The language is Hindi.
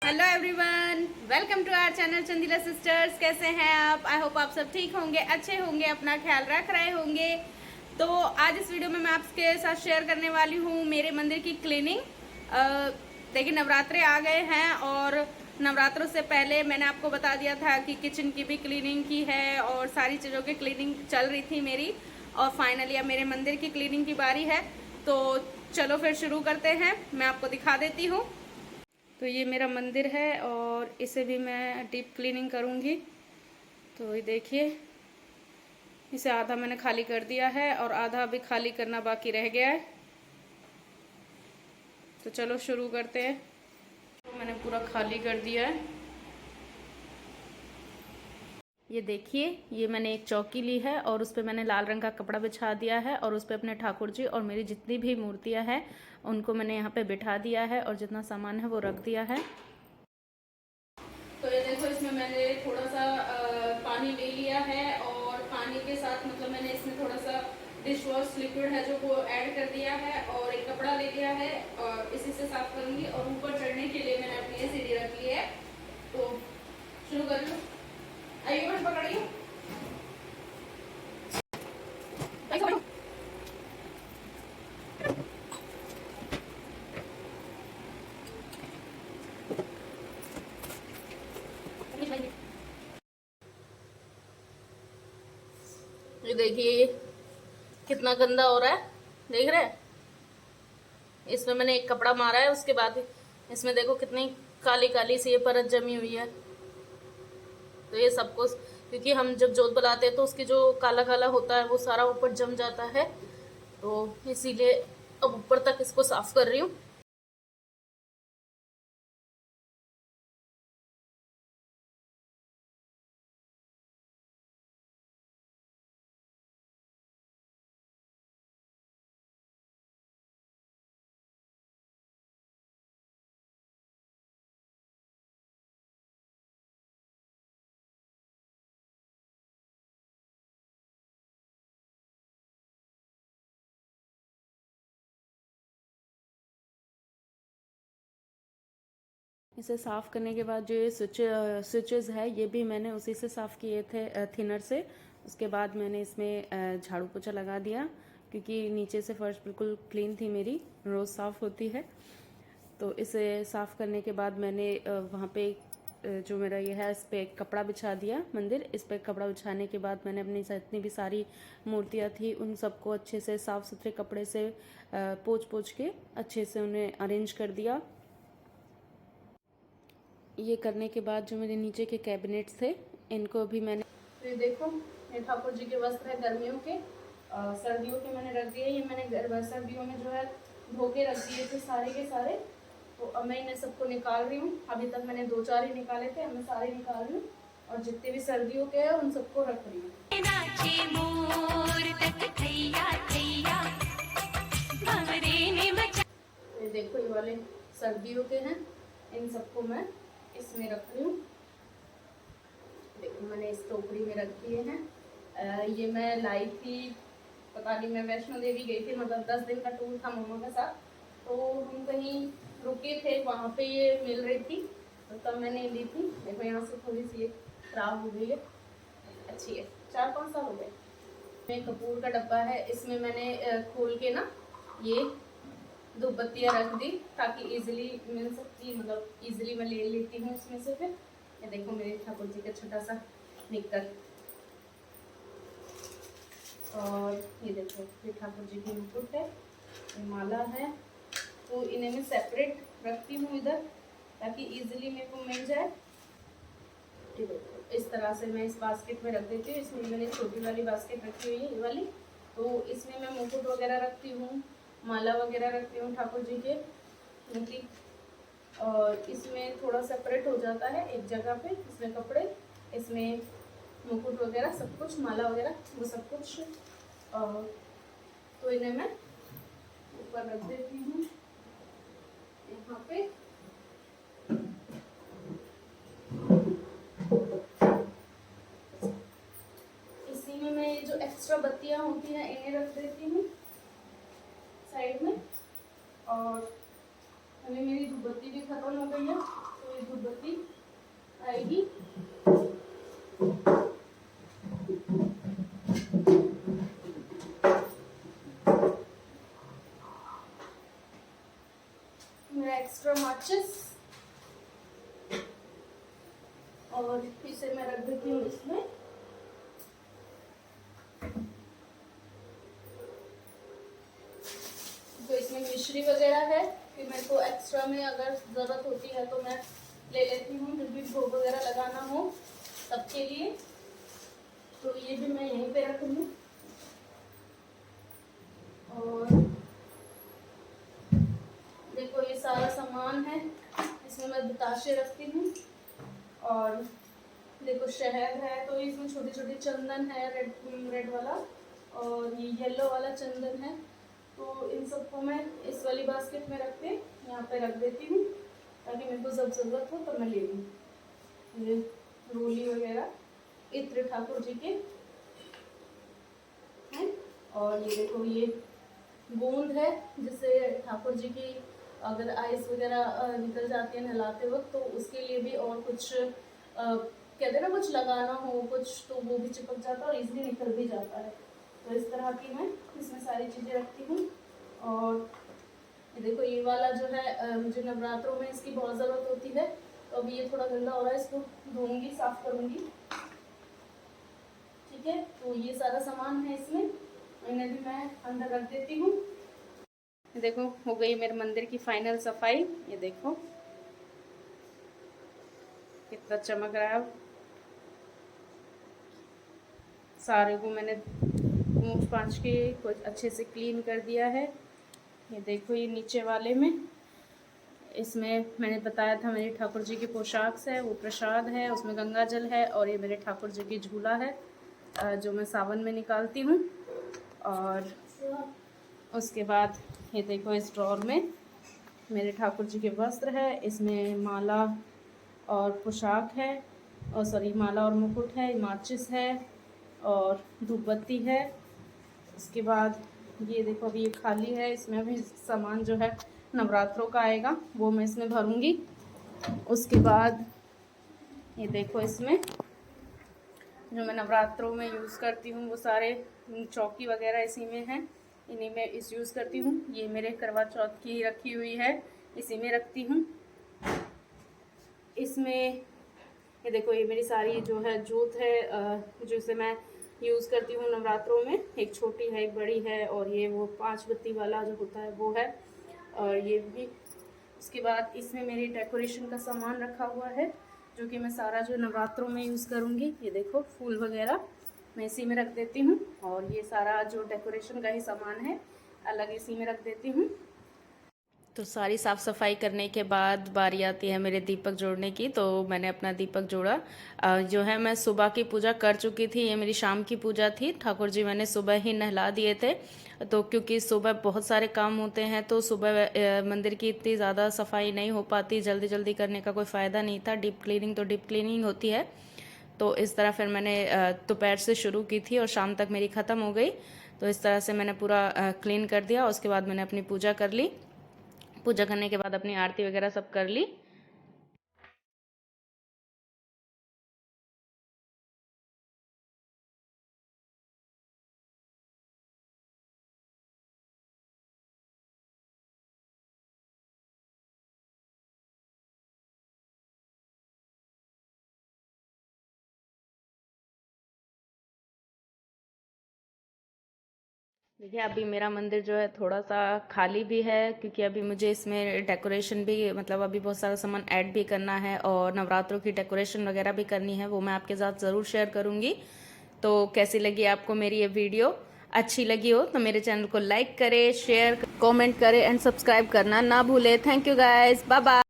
Hello everyone, welcome to our channel Chandila sisters. कैसे हैं आप? आई होप आप सब ठीक होंगे, अच्छे होंगे, अपना ख्याल रख रहे होंगे। तो आज इस वीडियो में मैं आपके साथ शेयर करने वाली हूँ मेरे मंदिर की क्लीनिंग। देखिए, नवरात्रे आ गए हैं और नवरात्रों से पहले मैंने आपको बता दिया था कि किचन की भी क्लीनिंग की है और सारी चीज़ों की क्लीनिंग चल रही थी मेरी। और फाइनली अब मेरे मंदिर की क्लीनिंग की बारी है। तो चलो फिर शुरू करते हैं, मैं आपको दिखा देती हूँ। तो ये मेरा मंदिर है और इसे भी मैं डीप क्लीनिंग करूँगी। तो ये देखिए, इसे आधा मैंने खाली कर दिया है और आधा अभी खाली करना बाकी रह गया है। तो चलो शुरू करते हैं। तो मैंने पूरा खाली कर दिया है। ये देखिए, ये मैंने एक चौकी ली है और उस पर मैंने लाल रंग का कपड़ा बिछा दिया है और उस पर अपने ठाकुर जी और मेरी जितनी भी मूर्तियाँ हैं उनको मैंने यहाँ पे बिठा दिया है और जितना सामान है वो रख दिया है। तो ये देखो, इसमें मैंने थोड़ा सा पानी ले लिया है और पानी के साथ मतलब मैंने इसमें थोड़ा सा डिश वॉश लिक्विड है जो वो ऐड कर दिया है और एक कपड़ा ले लिया है और इसी से साफ करूंगी। और ऊपर चढ़ने के लिए मैंने अपनी सीढ़ी रख ली है। तो शुरू कर लो। आइए, बस पकड़िए। ये देखिए कितना गंदा हो रहा है, देख रहे हैं? इसमें मैंने एक कपड़ा मारा है, उसके बाद इसमें देखो कितनी काली काली सी ये परत जमी हुई है। तो ये सबको, क्योंकि हम जब जोत बनाते हैं तो उसकी जो काला काला होता है वो सारा ऊपर जम जाता है, तो इसीलिए अब ऊपर तक इसको साफ कर रही हूँ। इसे साफ़ करने के बाद जो ये स्विचेस है ये भी मैंने उसी से साफ़ किए थे, थिनर से। उसके बाद मैंने इसमें झाड़ू पोछा लगा दिया, क्योंकि नीचे से फर्श बिल्कुल क्लीन थी मेरी, रोज़ साफ़ होती है। तो इसे साफ़ करने के बाद मैंने वहाँ पे जो मेरा ये है इस पर एक कपड़ा बिछा दिया मंदिर। इस पर कपड़ा बिछाने के बाद मैंने अपनी जितनी भी सारी मूर्तियाँ थी उन सबको अच्छे से साफ़ सुथरे कपड़े से पोंछ पोंछ के अच्छे से उन्हें अरेंज कर दिया। ये करने के बाद जो मेरे नीचे के कैबिनेट्स थे इनको भी मैंने, तो ये देखो, ये ठाकुर जी के वस्त्र है गर्मियों के, सर्दियों के मैंने रख दिए। ये मैंने सर्दियों में जो है धो के रख दिए थे सारे के सारे। तो अब मैं इन्हें सबको निकाल रही हूँ। अभी तक मैंने 2-4 ही निकाले थे, अब मैं सारे निकाल रही हूँ और जितने भी सर्दियों के हैं उन सबको रख रही हूँ। ये देखो, ये वाले सर्दियों के हैं, इन सबको मैं इसमें रख रही हूँ। देखो, मैंने इस टोकरी में रख दिए हैं। ये मैं लाई थी, पता नहीं, मैं वैष्णो देवी गई थी, मतलब 10 दिन का टूर था मम्मा के साथ। तो हम कहीं रुके थे, वहाँ पे ये मिल रही थी तो तब मैंने ली थी। देखो, यहाँ से थोड़ी सी खराब हो गई है, अच्छी है, 4-5 साल हो गए। में कपूर का डब्बा है, इसमें मैंने खोल के ना ये धूप बत्तियाँ रख दी ताकि इजीली मिल सकती, मतलब इजीली मैं ले लेती हूँ इसमें से। फिर ये देखो, मेरे ठाकुर जी का छोटा सा निक्कर, और ये देखो ये ठाकुर जी की मुकुट है, ये माला है। तो इन्हें मैं सेपरेट रखती हूँ इधर ताकि इजीली मेरे को मिल जाए। ठीक है, इस तरह से मैं इस बास्केट में रख देती हूँ। इसमें मैंने छोटी वाली बास्केट रखी हुई है, ये वाली। तो इसमें मैं मुकुट वगैरह रखती हूँ, माला वगैरह रखती हूँ ठाकुर जी के मूर्ति। और इसमें थोड़ा सेपरेट हो जाता है एक जगह पे, इसमें कपड़े, इसमें मुकुट वगैरह सब कुछ, माला वगैरह वो सब कुछ। तो इन्हें मैं ऊपर रख देती हूँ यहाँ पे। इसी में मैं ये जो एक्स्ट्रा बत्तियाँ होती हैं इन्हें रख देती हूँ साइड में। और अभी मेरी धूप बत्ती भी खत्म हो गई है, तो ये धूप माचिस, और इसे मैं रख देती हूँ इसमें। तो इसमें मिश्री वगैरह है कि मेरे को एक्स्ट्रा में अगर ज़रूरत होती है तो मैं ले लेती हूँ, जब भी भोग वगैरह लगाना हो सबके लिए। तो ये भी मैं यहीं पे रख लूँ। और देखो ये सारा सामान है, इसमें मैं बताशे रखती हूँ। और देखो शहद है, तो इसमें छोटी छोटी चंदन है, रेड वाला, और ये येलो वाला चंदन है। तो इन सबको मैं इस वाली बास्केट में रख के यहाँ पे रख देती हूँ, ताकि मेरे को जब ज़रूरत हो तो मैं ले लूँ। ये रोली वगैरह इत्र ठाकुर जी के हैं। और ये देखो ये बूंद है, जिससे ठाकुर जी की अगर आइस वगैरह निकल जाती है नहलाते वक्त, तो उसके लिए भी, और कुछ कहते हैं ना कुछ लगाना हो कुछ, तो वो भी चिपक जाता है और इजीली निकल भी जाता है। तो इस तरह की मैं इसमें सारी चीज़ें रखती हूँ। और ये देखो ये वाला जो है मुझे नवरात्रों में इसकी बहुत ज़रूरत होती है। तो अभी ये थोड़ा गंदा हो रहा है, इसको धोऊंगी, साफ करूँगी। ठीक है, तो ये सारा सामान है इसमें, इन्हें भी मैं अंदर रख देती हूँ। देखो हो गई मेरे मंदिर की फाइनल सफाई। ये देखो कितना चमक रहा है। सारे को मैंने मूछ पाँच के कुछ अच्छे से क्लीन कर दिया है। ये देखो ये नीचे वाले में, इसमें मैंने बताया था मेरी ठाकुर जी की पोशाक है, वो प्रसाद है, उसमें गंगा जल है, और ये मेरे ठाकुर जी की झूला है जो मैं सावन में निकालती हूँ। और उसके बाद ये देखो इस ड्रॉर में मेरे ठाकुर जी के वस्त्र है, इसमें माला और पोशाक है, और सॉरी माला और मुकुट है, माचिस है और धूपबत्ती है। उसके बाद ये देखो अभी ये खाली है, इसमें अभी सामान जो है नवरात्रों का आएगा वो मैं इसमें भरूंगी। उसके बाद ये देखो इसमें जो मैं नवरात्रों में यूज़ करती हूँ वो सारे चौकी वगैरह इसी में हैं, इन्हीं में यूज़ करती हूँ। ये मेरे करवा चौथ की रखी हुई है, इसी में रखती हूँ। इसमें ये देखो ये मेरी सारी जो है जोत है जिसे मैं यूज़ करती हूँ नवरात्रों में, एक छोटी है एक बड़ी है, और ये वो 5 बत्ती वाला जो होता है वो है, और ये भी। उसके बाद इसमें मेरी डेकोरेशन का सामान रखा हुआ है, जो कि मैं सारा जो नवरात्रों में यूज़ करूँगी। ये देखो फूल वगैरह मैं इसी में रख देती हूँ, और ये सारा जो डेकोरेशन का ही सामान है अलग इसी में रख देती हूँ। तो सारी साफ़ सफाई करने के बाद बारी आती है मेरे दीपक जोड़ने की। तो मैंने अपना दीपक जोड़ा। जो है मैं सुबह की पूजा कर चुकी थी, ये मेरी शाम की पूजा थी। ठाकुर जी मैंने सुबह ही नहला दिए थे, तो क्योंकि सुबह बहुत सारे काम होते हैं, तो सुबह मंदिर की इतनी ज़्यादा सफाई नहीं हो पाती, जल्दी जल्दी करने का कोई फ़ायदा नहीं था। डीप क्लीनिंग तो डीप क्लीनिंग होती है, तो इस तरह फिर मैंने दोपहर से शुरू की थी और शाम तक मेरी ख़त्म हो गई। तो इस तरह से मैंने पूरा क्लीन कर दिया। उसके बाद मैंने अपनी पूजा कर ली। पूजा करने के बाद अपनी आरती वगैरह सब कर ली। देखिए अभी मेरा मंदिर जो है थोड़ा सा खाली भी है, क्योंकि अभी मुझे इसमें डेकोरेशन भी, मतलब अभी बहुत सारा सामान ऐड भी करना है, और नवरात्रों की डेकोरेशन वगैरह भी करनी है, वो मैं आपके साथ ज़रूर शेयर करूँगी। तो कैसी लगी आपको मेरी ये वीडियो? अच्छी लगी हो तो मेरे चैनल को लाइक करें, शेयर, कमेंट करें एंड सब्सक्राइब करना ना भूलें। Thank you guys, bye bye.